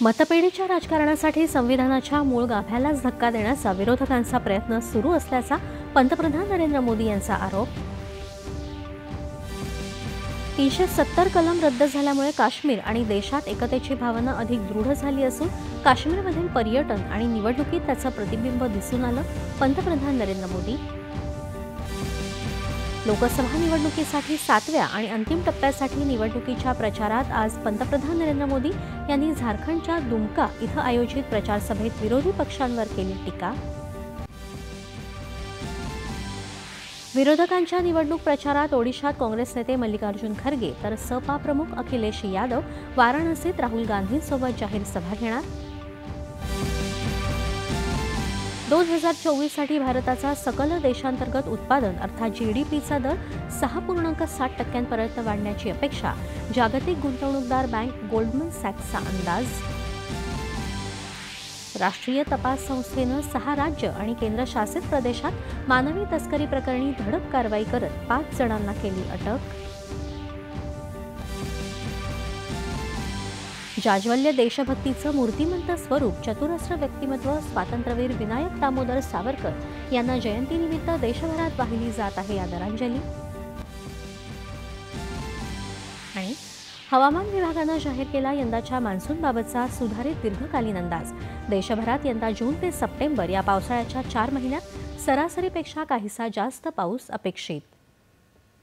मतपेढीच्या राजकारणासाठी संविधानाच्या मूळ गाभ्यालाच धक्का देण्याचा विरोधकांचा प्रयत्न सुरू असल्याचा पंतप्रधान नरेंद्र मोदी यांचा आरोप. 370 कलम रद्द झाल्यामुळे काश्मीर आणि देशात एकतेची भावना अधिक दृढ झाली असून काश्मीरमधील पर्यटन आणि निवडणुकीत त्याचं प्रतिबिंब दिसून आलं. पंतप्रधान नरेंद्र मोदी लोकसभा निवडणुकीसाठी 7व्या आणि अंतिम टप्प्यासाठी निवडणुकीच्या प्रचारात आज पंतप्रधान नरेंद्र मोदी यांनी झारखंडच्या दुमका इथं आयोजित प्रचार सभेत विरोधी पक्षांवर केली टीका. विरोधकांच्या निवडणूक प्रचारात ओडिशात काँग्रेस नेते मल्लिकार्जुन खरगे तर सपा प्रमुख अखिलेश यादव वाराणसीत राहुल गांधींसोबत जाहीर सभा घेणार. 2024 साठी भारताचा सकल देशांतर्गत उत्पादन अर्थात जीडीपीचा दर 6.7% पर्यंत वाढण्याची अपेक्षा. जागतिक गुंतवणूकदार बँक गोल्डमन सॅक्सचा अंदाज. राष्ट्रीय तपास संस्थेनं 6 राज्य आणि केंद्रशासित प्रदेशात मानवी तस्करी प्रकरणी धडक कारवाई करत 5 जणांना केली अटक. जाज्वल्य देशभक्तीचं मूर्तिमंत स्वरूप चतुरस्र व्यक्तिमत्व स्वातंत्र्यवीर विनायक दामोदर सावरकर यांना जयंतीनिमित्त देशभरात वाहिली जात आहे आदरांजली. आणि हवामान विभागानं जाहीर केला यंदाच्या मान्सूनबाबतचा सुधारित दीर्घकालीन अंदाज. देशभरात यंदा जून ते सप्टेंबर या पावसाळ्याच्या 4 महिन्यात सरासरीपेक्षा काहीसा जास्त पाऊस अपेक्षित.